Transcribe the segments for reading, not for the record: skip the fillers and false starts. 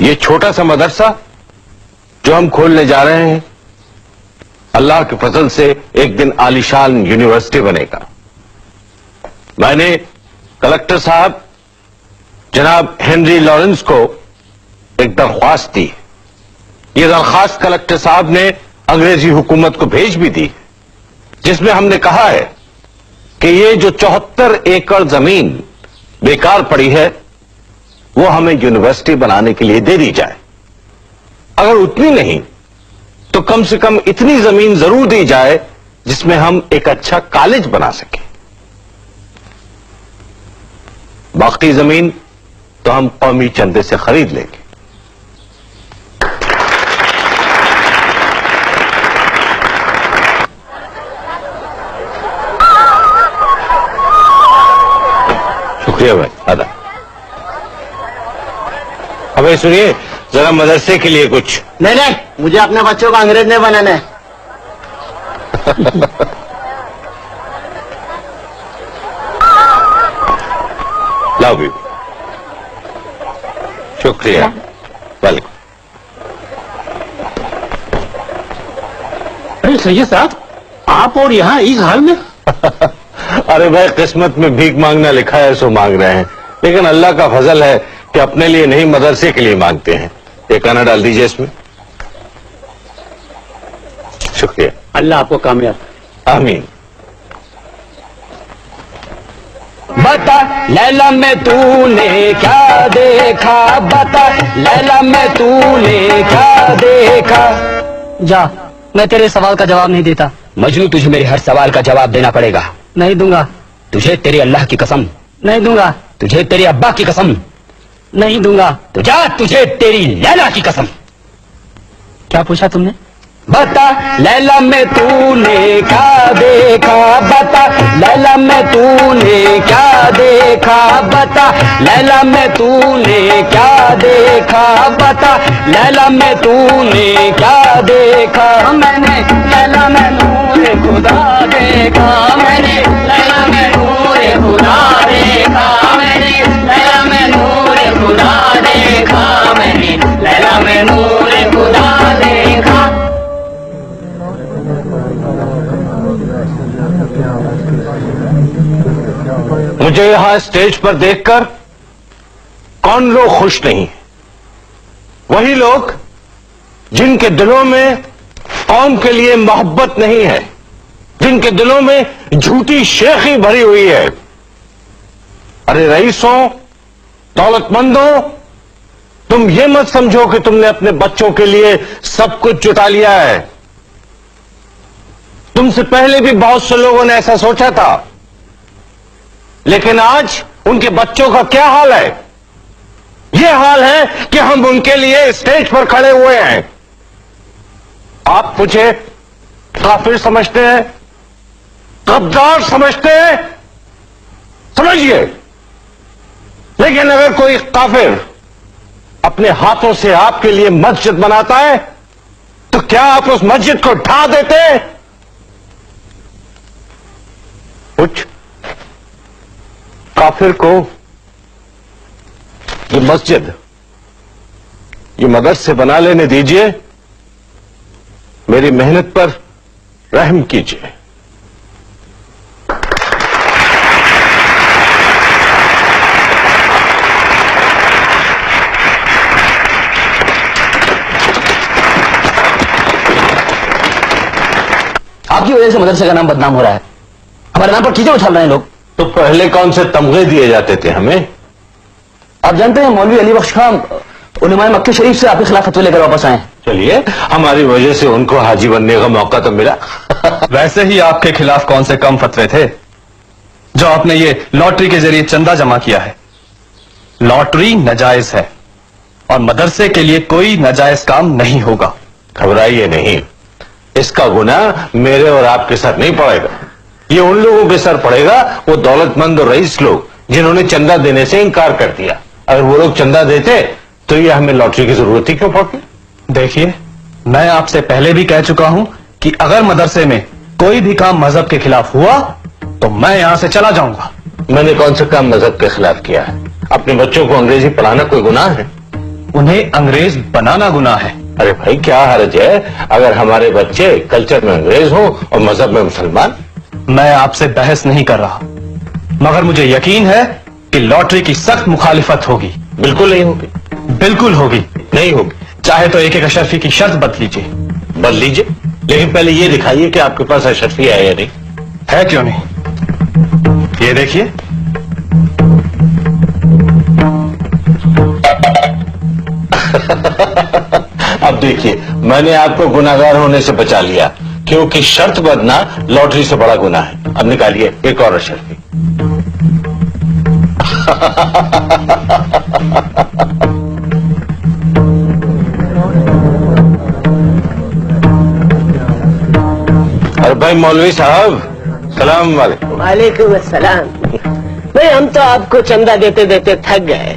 یہ چھوٹا سا مدرسہ جو ہم کھولنے جا رہے ہیں اللہ کے فضل سے ایک دن عالیشان یونیورسٹی بنے گا. میں نے کلکٹر صاحب جناب ہنری لارنس کو ایک درخواست دی. یہ درخواست کلکٹر صاحب نے انگریزی حکومت کو بھیج بھی دی، جس میں ہم نے کہا ہے کہ یہ جو 74 ایکڑ زمین بیکار پڑی ہے وہ ہمیں یونیورسٹی بنانے کے لیے دے دی جائے. اگر اتنی نہیں تو کم سے کم اتنی زمین ضرور دی جائے جس میں ہم ایک اچھا کالج بنا سکیں. باقی زمین تو ہم قومی چندے سے خرید لیں گے. شکریہ بھائی. ادا ابھی سنیے ذرا مدرسے کے لیے کچھ. نہیں مجھے اپنے بچوں کو انگریز نہیں بنانا ہے. لاؤ بھی. شکریہ. ویلکم. ارے سید صاحب آپ اور یہاں اس حال میں؟ ارے بھائی قسمت میں بھیک مانگنا لکھا ہے سو مانگ رہے ہیں، لیکن اللہ کا فضل ہے کہ اپنے لیے نہیں مدرسے کے لیے مانگتے ہیں. ایک آنا ڈال دیجیے اس میں. شکریہ. اللہ آپ کو کامیاب. آمین. بتا لیلا میں تو نے کیا دیکھا، بتا لیلا میں تو نے کیا دیکھا. جا، میں تیرے سوال کا جواب نہیں دیتا. مجنو تجھے میرے ہر سوال کا جواب دینا پڑے گا. نہیں دوں گا. تجھے تیری اللہ کی قسم. نہیں دوں گا. تجھے تیرے ابا کی قسم. نہیں دوں گا. تو جا، تجھے تیری لیلا کی قسم. کیا پوچھا تم نے؟ بتا لیلا میں تو نے کیا دیکھا، بتا لیلا میں تو نے کیا دیکھا، بتا لیلا میں تو نے کیا دیکھا، بتا لیلا میں تو نے کیا دیکھا. میں نے لیلا میں نور خدا دیکھا، میں نے لیلا میں نور خدا دیکھا، میں نے لیلا میں نور خدا دیکھا، میں نے لیلا میں نور خدا دیکھا. مجھے یہاں اسٹیج پر دیکھ کر کون لوگ خوش نہیں؟ وہی لوگ جن کے دلوں میں قوم کے لیے محبت نہیں ہے، جن کے دلوں میں جھوٹی شیخی بھری ہوئی ہے. ارے رئیسوں، دولت مندوں، تم یہ مت سمجھو کہ تم نے اپنے بچوں کے لیے سب کچھ جٹا لیا ہے. تم سے پہلے بھی بہت سے لوگوں نے ایسا سوچا تھا، لیکن آج ان کے بچوں کا کیا حال ہے؟ یہ حال ہے کہ ہم ان کے لیے اسٹیج پر کھڑے ہوئے ہیں. آپ مجھے کافر سمجھتے ہیں، غدار سمجھتے ہیں، سمجھیے، لیکن اگر کوئی کافر اپنے ہاتھوں سے آپ کے لیے مسجد بناتا ہے تو کیا آپ اس مسجد کو ڈھا دیتے؟ کچھ کافر کو یہ مسجد، یہ مدرسے بنا لینے دیجئے. میری محنت پر رحم کیجئے. آپ کی وجہ سے مدرسے کا نام بدنام ہو رہا ہے. ہمارے نام پر کیجے اچھال رہے ہیں لوگ. تو پہلے کون سے تمغے دیے جاتے تھے ہمیں؟ آپ جانتے ہیں مولوی علی بخش خان علماء مکہ شریف سے آپ کے خلاف فتوی لے کر واپس آئے. چلیے، ہماری وجہ سے ان کو حاجی بننے کا موقع تو ملا. ویسے ہی آپ کے خلاف کون سے کم فتوے تھے جو آپ نے یہ لاٹری کے ذریعے چندہ جمع کیا ہے. لاٹری ناجائز ہے اور مدرسے کے لیے کوئی ناجائز کام نہیں ہوگا. گھبرائیے نہیں، اس کا گناہ میرے اور آپ کے سر نہیں پڑے گا. یہ ان لوگوں کے سر پڑے گا، وہ دولت مند اور رئیس لوگ جنہوں نے چندہ دینے سے انکار کر دیا. اگر وہ لوگ چندہ دیتے تو یہ ہمیں لاٹری کی ضرورت ہی کیوں پڑتی؟ دیکھیے، میں آپ سے پہلے بھی کہہ چکا ہوں کہ اگر مدرسے میں کوئی بھی کام مذہب کے خلاف ہوا تو میں یہاں سے چلا جاؤں گا. میں نے کون سا کام مذہب کے خلاف کیا ہے؟ اپنے بچوں کو انگریزی پڑھانا کوئی گناہ ہے؟ उन्हें अंग्रेज बनाना गुनाह है। अरे भाई क्या हर्ज है अगर हमारे बच्चे कल्चर में अंग्रेज हो और मजहब में मुसलमान। मैं आपसे बहस नहीं कर रहा, मगर मुझे यकीन है कि लॉटरी की सख्त मुखालिफत होगी। बिल्कुल नहीं होगी। बिल्कुल होगी। नहीं होगी। चाहे तो एक अशरफी की शर्त बदल लीजिए। बदल लीजिए, लेकिन पहले ये दिखाइए कि आपके पास अशरफी है या नहीं। है क्यों नहीं, ये देखिए। अब देखिए, मैंने आपको गुनाहगार होने से बचा लिया, क्योंकि शर्त बदलना लॉटरी से बड़ा गुनाह है। अब निकालिए एक और अशरफी। अरे भाई मौलवी साहब, सलाम वालेकुम। वालेकुम अस्सलाम। नहीं, हम तो आपको चंदा देते देते थक गए।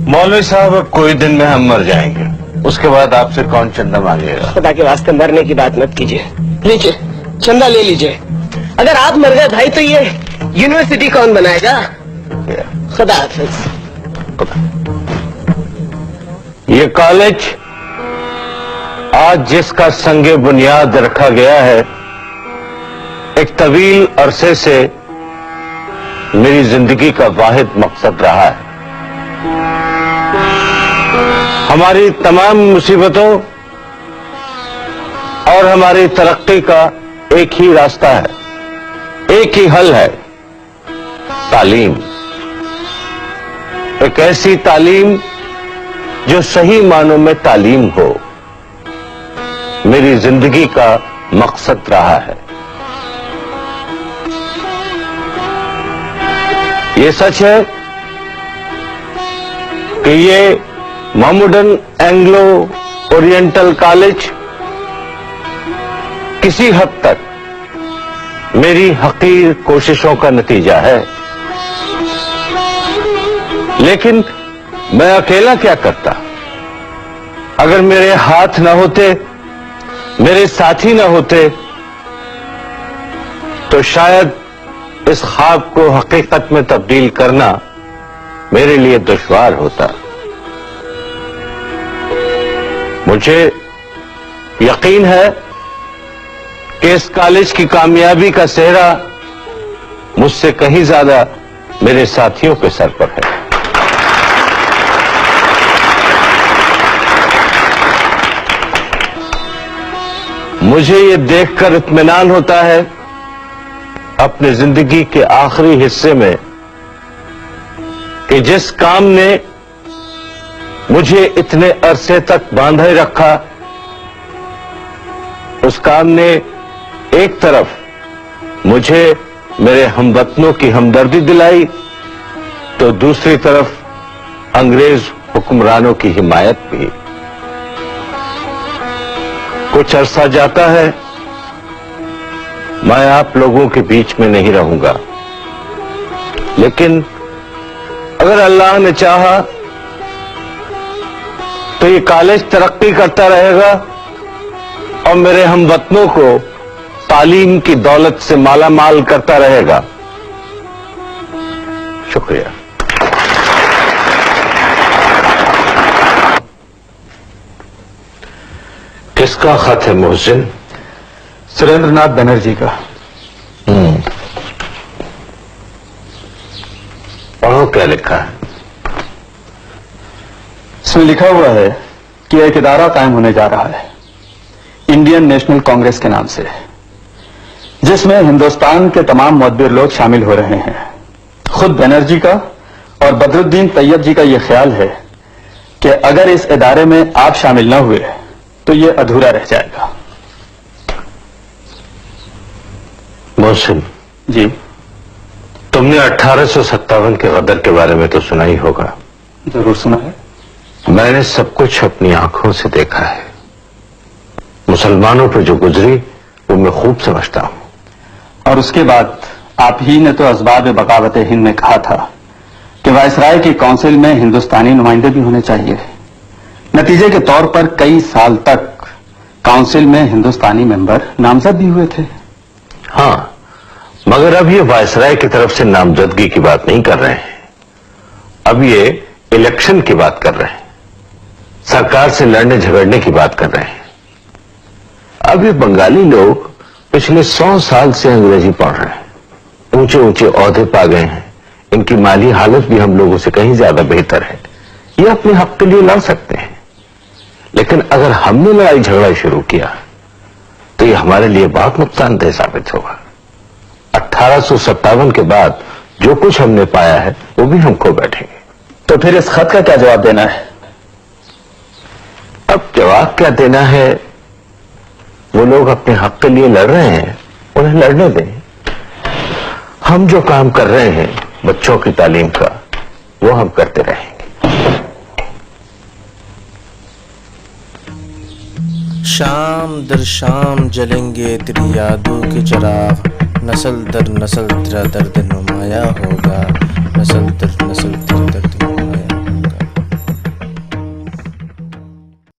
मौलवी साहब, अब कोई दिन में हम मर जाएंगे, उसके बाद आपसे कौन चंदा मांगेगा। खुदा के वास्ते मरने की बात मत कीजिए। लीजिए, चंदा ले लीजिए। अगर आप मर गए भाई तो ये यूनिवर्सिटी कौन बनाएगा। खुदा हाफिज। ये कॉलेज आज जिसका संगे बुनियाद रखा गया है, एक तवील अरसे से मेरी जिंदगी का वाहिद मकसद रहा है। हमारी तमाम मुसीबतों और हमारी तरक्की का एक ही रास्ता है, एक ही हल है, तालीम। एक ऐसी तालीम जो सही मानों में तालीम हो, मेरी जिंदगी का मकसद रहा है। ये सच है कि ये मोहम्मदन एंग्लो ओरिएंटल कॉलेज किसी हद तक मेरी हकीर कोशिशों का नतीजा है, लेकिन मैं अकेला क्या करता। अगर मेरे हाथ न होते, मेरे साथी न होते, तो शायद इस ख्वाब को हकीकत में तब्दील करना मेरे लिए दुश्वार होता। मुझे यकीन है कि इस कॉलेज की कामयाबी का सेहरा मुझसे कहीं ज्यादा मेरे साथियों के सर पर है। मुझे ये देखकर इत्मीनान होता है अपने जिंदगी के आखिरी हिस्से में कि जिस काम ने मुझे इतने अरसे तक बांधे रखा, उस काम ने एक तरफ मुझे मेरे हमवतनों की हमदर्दी दिलाई, तो दूसरी तरफ अंग्रेज हुक्मरानों की हिमायत भी। कुछ अरसा जाता है, मैं आप लोगों के बीच में नहीं रहूंगा, लेकिन अगर अल्लाह ने चाहा तो ये कॉलेज तरक्की करता रहेगा और मेरे हमवतनों को तालीम की दौलत से माला माल करता रहेगा। शुक्रिया। किसका खत है मोहसिन? सुरेंद्रनाथ बनर्जी का। पढ़ो क्या लिखा है। इसमें लिखा हुआ है कि एक इदारा कायम होने जा रहा है इंडियन नेशनल कांग्रेस के नाम से, जिसमें हिंदुस्तान के तमाम मुअद्दिर लोग शामिल हो रहे हैं। खुद बनर्जी का और बदरुद्दीन तैयब जी का यह ख्याल है कि अगर इस इदारे में आप शामिल न हुए तो यह अधूरा रह जाएगा। मोहसिन जी, तुमने 1857 के गदर के बारे में तो सुना ही होगा। जरूर सुना है। मैंने सब कुछ अपनी आंखों से देखा है। मुसलमानों पर जो गुजरी वो मैं खूब समझता हूं। और उसके बाद आप ही ने तो असबाब बगावत हिंद में कहा था कि वायसराय की काउंसिल में हिंदुस्तानी नुमाइंदे भी होने चाहिए। नतीजे के तौर पर कई साल तक काउंसिल में हिंदुस्तानी मेंबर नामजद भी हुए थे। हाँ, मगर अब ये वायसराय की तरफ से नामजदगी की बात नहीं कर रहे हैं, अब ये इलेक्शन की बात कर रहे हैं। सरकार से लड़ने झगड़ने की बात कर रहे हैं। अब ये बंगाली लोग पिछले 100 साल से अंग्रेजी पढ़ रहे हैं, ऊंचे ऊंचे ओहदे पा गए हैं, इनकी माली हालत भी हम लोगों से कहीं ज्यादा बेहतर है। ये अपने हक के लिए लड़ सकते हैं, लेकिन अगर हमने लड़ाई झगड़ा शुरू किया तो ये हमारे लिए बहुत नुकसानदेह साबित होगा। 1857 के बाद जो कुछ हमने पाया है वो भी हम खो बैठेंगे। तो फिर इस खत का क्या जवाब देना है? अब जवाब क्या देना है, वो लोग अपने हक के लिए लड़ रहे हैं, उन्हें लड़ने दें। हम जो काम कर रहे हैं बच्चों की तालीम का, वो हम करते रहेंगे। शाम दर शाम जलेंगे तेरी यादों के चिराग, नस्ल दर नस्ल तेरा दर्द नुमाया होगा, नस्ल दर नस्ल